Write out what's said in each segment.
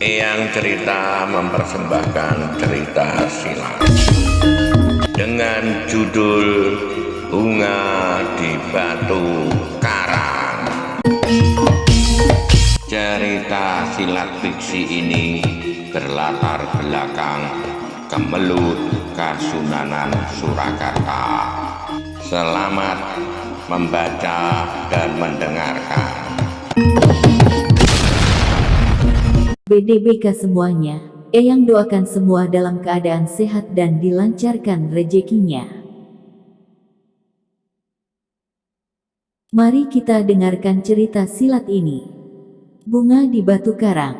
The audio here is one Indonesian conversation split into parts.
Eyang Cerita mempersembahkan cerita silat dengan judul Bunga di Batu Karang. Cerita silat fiksi ini berlatar belakang Kemelut Kasunanan Surakarta. Selamat membaca dan mendengarkan. BDBK semuanya, Eyang doakan semua dalam keadaan sehat dan dilancarkan rezekinya. Mari kita dengarkan cerita silat ini. Bunga di Batu Karang.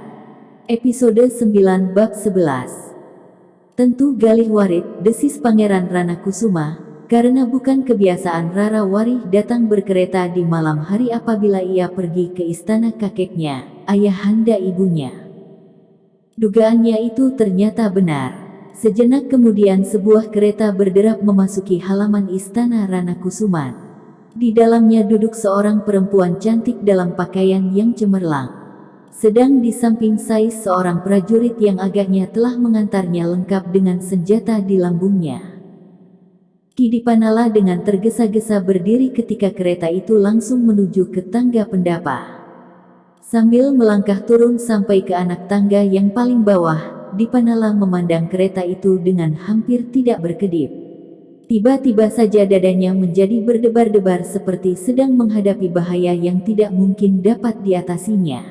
Episode 9 Bab 11. Tentu Galih Warit, desis Pangeran Ranakusuma, karena bukan kebiasaan Rara Warih datang berkereta di malam hari apabila ia pergi ke istana kakeknya, ayahanda ibunya. Dugaannya itu ternyata benar. Sejenak kemudian sebuah kereta berderap memasuki halaman istana Ranakusuman. Di dalamnya duduk seorang perempuan cantik dalam pakaian yang cemerlang. Sedang di samping Sais seorang prajurit yang agaknya telah mengantarnya lengkap dengan senjata di lambungnya. Ki Dipanala dengan tergesa-gesa berdiri ketika kereta itu langsung menuju ke tangga pendapa. Sambil melangkah turun sampai ke anak tangga yang paling bawah, Dipanala memandang kereta itu dengan hampir tidak berkedip. Tiba-tiba saja dadanya menjadi berdebar-debar seperti sedang menghadapi bahaya yang tidak mungkin dapat diatasinya.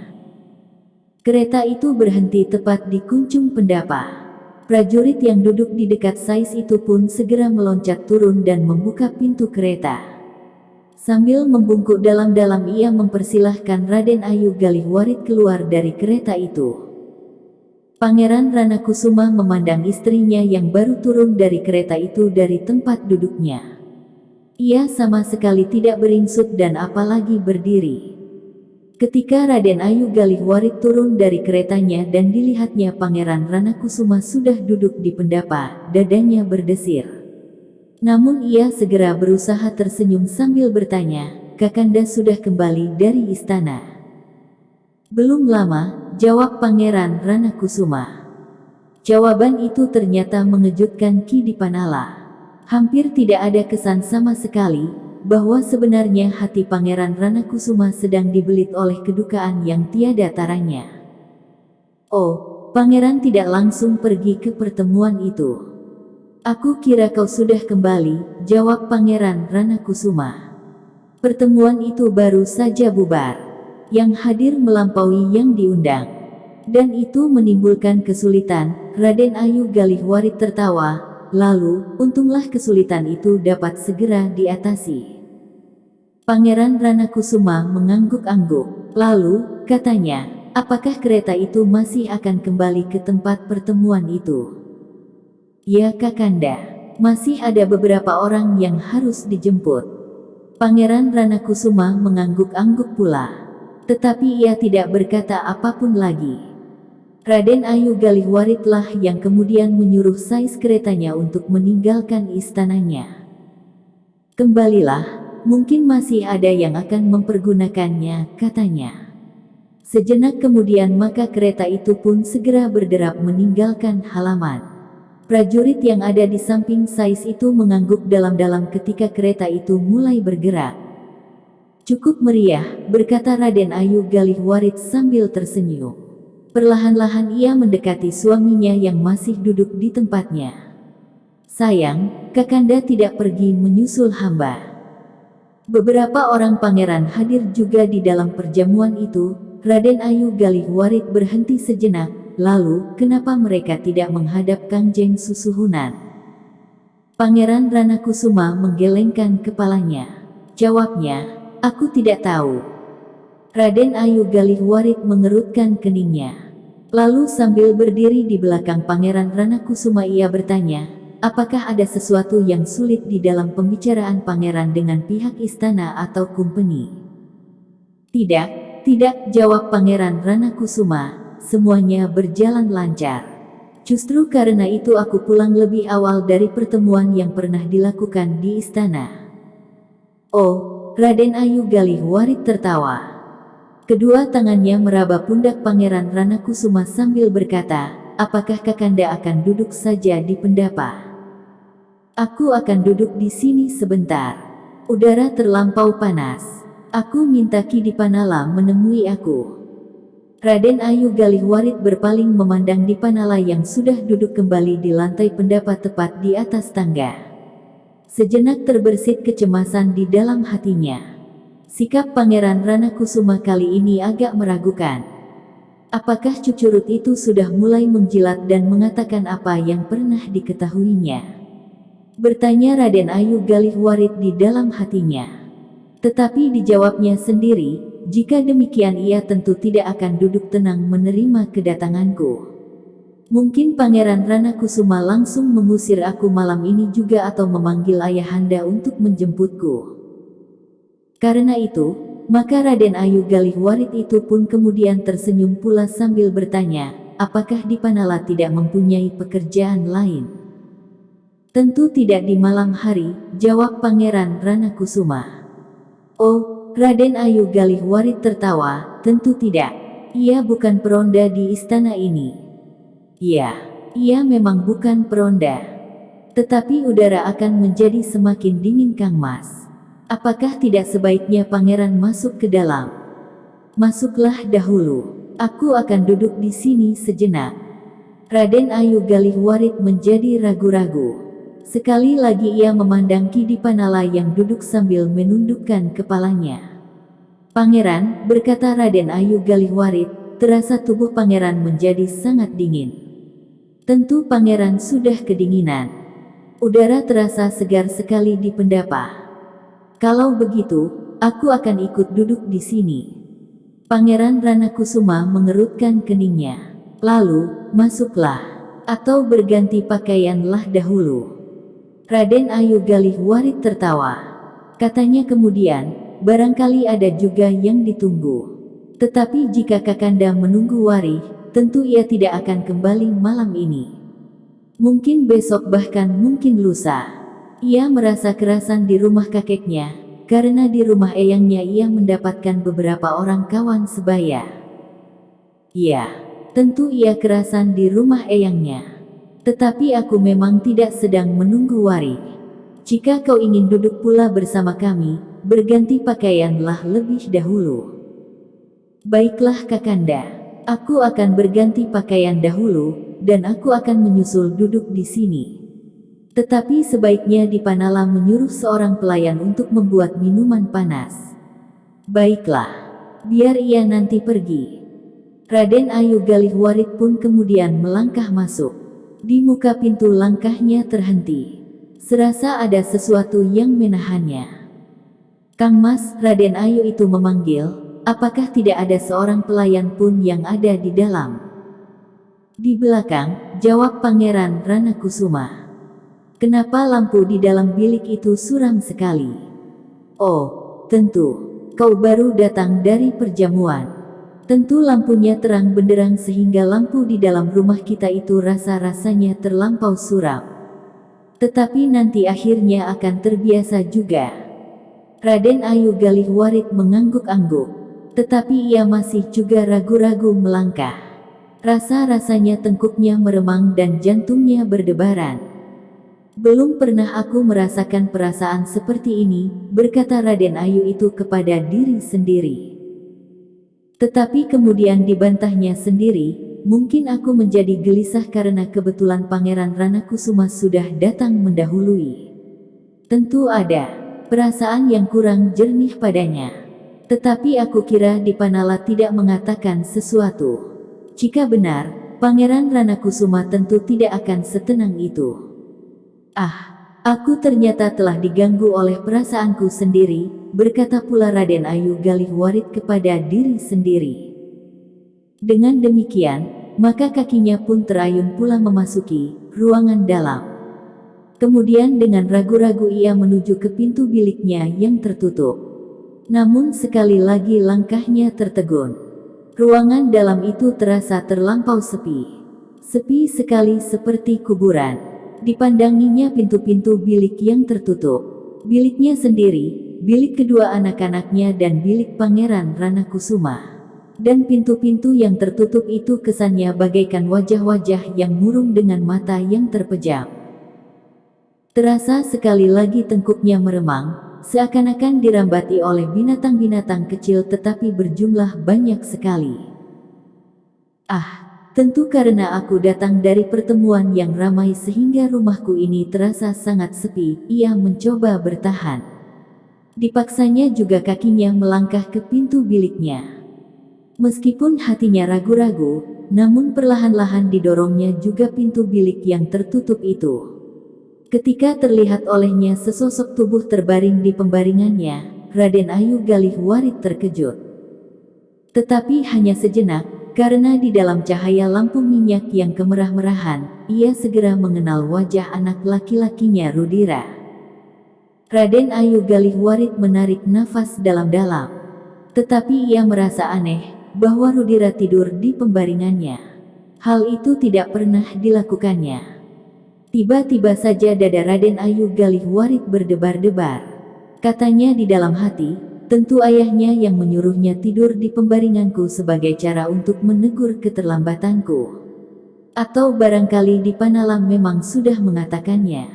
Kereta itu berhenti tepat di kuncung pendapa. Prajurit yang duduk di dekat Sais itu pun segera meloncat turun dan membuka pintu kereta. Sambil membungkuk dalam-dalam ia mempersilahkan Raden Ayu Galih Warit keluar dari kereta itu. Pangeran Ranakusuma memandang istrinya yang baru turun dari kereta itu dari tempat duduknya. Ia sama sekali tidak beringsut dan apalagi berdiri. Ketika Raden Ayu Galih Warit turun dari keretanya dan dilihatnya Pangeran Ranakusuma sudah duduk di pendapa, dadanya berdesir. Namun ia segera berusaha tersenyum sambil bertanya, "Kakanda sudah kembali dari istana?" "Belum lama," jawab Pangeran Ranakusuma. Jawaban itu ternyata mengejutkan Ki Dipanala. Hampir tidak ada kesan sama sekali bahwa sebenarnya hati Pangeran Ranakusuma sedang dibelit oleh kedukaan yang tiada taranya. "Oh, Pangeran tidak langsung pergi ke pertemuan itu. Aku kira kau sudah kembali," jawab Pangeran Ranakusuma. "Pertemuan itu baru saja bubar. Yang hadir melampaui yang diundang. Dan itu menimbulkan kesulitan." Raden Ayu Galih Warit tertawa, "Lalu, untunglah kesulitan itu dapat segera diatasi." Pangeran Ranakusuma mengangguk-angguk. "Lalu," katanya, "apakah kereta itu masih akan kembali ke tempat pertemuan itu?" "Ya Kakanda, masih ada beberapa orang yang harus dijemput." Pangeran Ranakusuma mengangguk-angguk pula. Tetapi ia tidak berkata apapun lagi. Raden Ayu Galih Waritlah yang kemudian menyuruh Sais keretanya untuk meninggalkan istananya. "Kembalilah, mungkin masih ada yang akan mempergunakannya," katanya. Sejenak kemudian maka kereta itu pun segera berderap meninggalkan halaman. Prajurit yang ada di samping Sais itu mengangguk dalam-dalam ketika kereta itu mulai bergerak. "Cukup meriah," berkata Raden Ayu Galih Warit sambil tersenyum. Perlahan-lahan ia mendekati suaminya yang masih duduk di tempatnya. "Sayang, Kakanda tidak pergi menyusul hamba." Beberapa orang pangeran hadir juga di dalam perjamuan itu. Raden Ayu Galih Warit berhenti sejenak. "Lalu, kenapa mereka tidak menghadap Kangjeng Susuhunan?" Pangeran Ranakusuma menggelengkan kepalanya. Jawabnya, "Aku tidak tahu." Raden Ayu Galih Warit mengerutkan keningnya. Lalu sambil berdiri di belakang Pangeran Ranakusuma ia bertanya, "Apakah ada sesuatu yang sulit di dalam pembicaraan Pangeran dengan pihak istana atau kumpeni?" "Tidak, tidak," jawab Pangeran Ranakusuma. "Semuanya berjalan lancar. Justru karena itu aku pulang lebih awal dari pertemuan yang pernah dilakukan di istana." "Oh," Raden Ayu Galih Warit tertawa. Kedua tangannya meraba pundak Pangeran Ranakusuma sambil berkata, apakah Kakanda akan duduk saja di pendapa? Aku akan duduk di sini sebentar. Udara terlampau panas. Aku minta Ki Dipanala menemui aku. Raden Ayu Galihwarit berpaling memandang Dipanala yang sudah duduk kembali di lantai pendapa tepat di atas tangga. Sejenak terbersit kecemasan di dalam hatinya. Sikap Pangeran Ranakusuma kali ini agak meragukan. Apakah cucurut itu sudah mulai menjilat dan mengatakan apa yang pernah diketahuinya? Bertanya Raden Ayu Galihwarit di dalam hatinya. Tetapi dijawabnya sendiri, jika demikian ia tentu tidak akan duduk tenang menerima kedatanganku. Mungkin Pangeran Ranakusuma langsung mengusir aku malam ini juga atau memanggil ayahanda untuk menjemputku. Karena itu, maka Raden Ayu Galihwarit itu pun kemudian tersenyum pula sambil bertanya, apakah Dipanala tidak mempunyai pekerjaan lain? Tentu tidak di malam hari, jawab Pangeran Ranakusuma. Oh, Raden Ayu Galihwarit tertawa, tentu tidak. Ia bukan peronda di istana ini. Ia memang bukan peronda. Tetapi udara akan menjadi semakin dingin Kang Mas. Apakah tidak sebaiknya Pangeran masuk ke dalam? Masuklah dahulu. Aku akan duduk di sini sejenak. Raden Ayu Galihwarit menjadi ragu-ragu. Sekali lagi ia memandang Ki Dipanala yang duduk sambil menundukkan kepalanya. Pangeran, berkata Raden Ayu Galihwarit, terasa tubuh Pangeran menjadi sangat dingin. Tentu Pangeran sudah kedinginan. Udara terasa segar sekali di pendapa. Kalau begitu, aku akan ikut duduk di sini. Pangeran Ranakusuma mengerutkan keningnya. Lalu, masuklah. Atau berganti pakaianlah dahulu. Raden Ayu Galihwarit tertawa. Katanya kemudian, barangkali ada juga yang ditunggu. Tetapi jika Kakanda menunggu Warih, tentu ia tidak akan kembali malam ini. Mungkin besok bahkan mungkin lusa. Ia merasa kerasan di rumah kakeknya, karena di rumah eyangnya ia mendapatkan beberapa orang kawan sebaya. Iya, tentu ia kerasan di rumah eyangnya. Tetapi aku memang tidak sedang menunggu Warih. Jika kau ingin duduk pula bersama kami, berganti pakaianlah lebih dahulu. Baiklah Kakanda, aku akan berganti pakaian dahulu, dan aku akan menyusul duduk di sini. Tetapi sebaiknya Dipanala menyuruh seorang pelayan untuk membuat minuman panas. Baiklah, biar ia nanti pergi. Raden Ayu Galihwarit pun kemudian melangkah masuk. Di muka pintu langkahnya terhenti. Serasa ada sesuatu yang menahannya. Kang Mas, Raden Ayu itu memanggil, apakah tidak ada seorang pelayan pun yang ada di dalam? Di belakang, jawab Pangeran Ranakusuma. Kenapa lampu di dalam bilik itu suram sekali? Oh, tentu. Kau baru datang dari perjamuan. Tentu lampunya terang benderang sehingga lampu di dalam rumah kita itu rasa-rasanya terlampau suram. Tetapi nanti akhirnya akan terbiasa juga. Raden Ayu Galihwarit mengangguk-angguk. Tetapi ia masih juga ragu-ragu melangkah. Rasa-rasanya tengkuknya meremang dan jantungnya berdebaran. Belum pernah aku merasakan perasaan seperti ini, berkata Raden Ayu itu kepada diri sendiri. Tetapi kemudian dibantahnya sendiri, mungkin aku menjadi gelisah karena kebetulan Pangeran Ranakusuma sudah datang mendahului. Tentu ada perasaan yang kurang jernih padanya. Tetapi aku kira Dipanala tidak mengatakan sesuatu. Jika benar, Pangeran Ranakusuma tentu tidak akan setenang itu. Aku ternyata telah diganggu oleh perasaanku sendiri, berkata pula Raden Ayu Galihwarit kepada diri sendiri. Dengan demikian, maka kakinya pun terayun pula memasuki ruangan dalam. Kemudian dengan ragu-ragu ia menuju ke pintu biliknya yang tertutup. Namun sekali lagi langkahnya tertegun. Ruangan dalam itu terasa terlampau sepi. Sepi sekali seperti kuburan. Dipandanginya pintu-pintu bilik yang tertutup. Biliknya sendiri, bilik kedua anak-anaknya dan bilik Pangeran Ranakusuma. Dan pintu-pintu yang tertutup itu kesannya bagaikan wajah-wajah yang murung dengan mata yang terpejam. Terasa sekali lagi tengkuknya meremang, seakan-akan dirambati oleh binatang-binatang kecil tetapi berjumlah banyak sekali. Tentu karena aku datang dari pertemuan yang ramai sehingga rumahku ini terasa sangat sepi, ia mencoba bertahan. Dipaksanya juga kakinya melangkah ke pintu biliknya. Meskipun hatinya ragu-ragu, namun perlahan-lahan didorongnya juga pintu bilik yang tertutup itu. Ketika terlihat olehnya sesosok tubuh terbaring di pembaringannya, Raden Ayu Galih Warit terkejut. Tetapi hanya sejenak, karena di dalam cahaya lampu minyak yang kemerah-merahan, ia segera mengenal wajah anak laki-lakinya Rudira. Raden Ayu Galih Warit menarik nafas dalam-dalam. Tetapi ia merasa aneh, bahwa Rudira tidur di pembaringannya. Hal itu tidak pernah dilakukannya. Tiba-tiba saja dada Raden Ayu Galih Warit berdebar-debar. Katanya di dalam hati, tentu ayahnya yang menyuruhnya tidur di pembaringanku sebagai cara untuk menegur keterlambatanku. Atau barangkali Dipanalam memang sudah mengatakannya.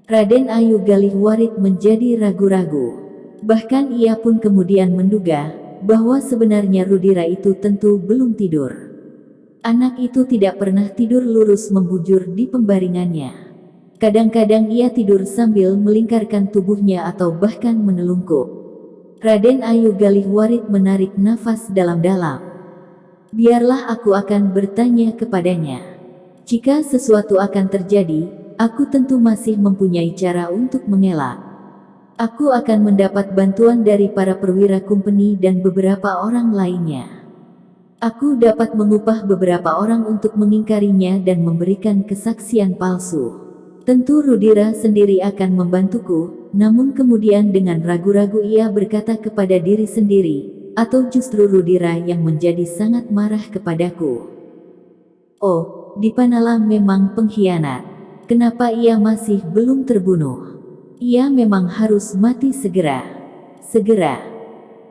Raden Ayu Galih Warit menjadi ragu-ragu. Bahkan ia pun kemudian menduga, bahwa sebenarnya Rudira itu tentu belum tidur. Anak itu tidak pernah tidur lurus membujur di pembaringannya. Kadang-kadang ia tidur sambil melingkarkan tubuhnya atau bahkan menelungkup. Raden Ayu Galih Warit menarik nafas dalam-dalam. Biarlah aku akan bertanya kepadanya. Jika sesuatu akan terjadi, aku tentu masih mempunyai cara untuk mengelak. Aku akan mendapat bantuan dari para perwira kumpeni dan beberapa orang lainnya. Aku dapat mengupah beberapa orang untuk mengingkarinya dan memberikan kesaksian palsu. Tentu Rudira sendiri akan membantuku, namun kemudian dengan ragu-ragu ia berkata kepada diri sendiri, atau justru Rudira yang menjadi sangat marah kepadaku. Oh, Dipanalam memang pengkhianat. Kenapa ia masih belum terbunuh? Ia memang harus mati segera. Segera.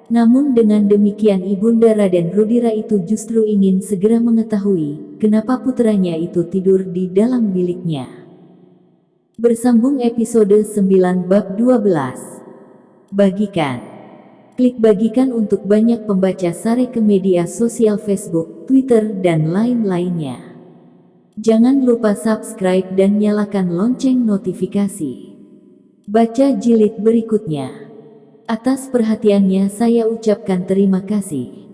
Namun dengan demikian Ibunda Raden Rudira itu justru ingin segera mengetahui, kenapa puteranya itu tidur di dalam biliknya. Bersambung episode 9 bab 12. Bagikan. Klik bagikan untuk banyak pembaca Sare ke media sosial Facebook, Twitter, dan lain-lainnya. Jangan lupa subscribe dan nyalakan lonceng notifikasi. Baca jilid berikutnya. Atas perhatiannya saya ucapkan terima kasih.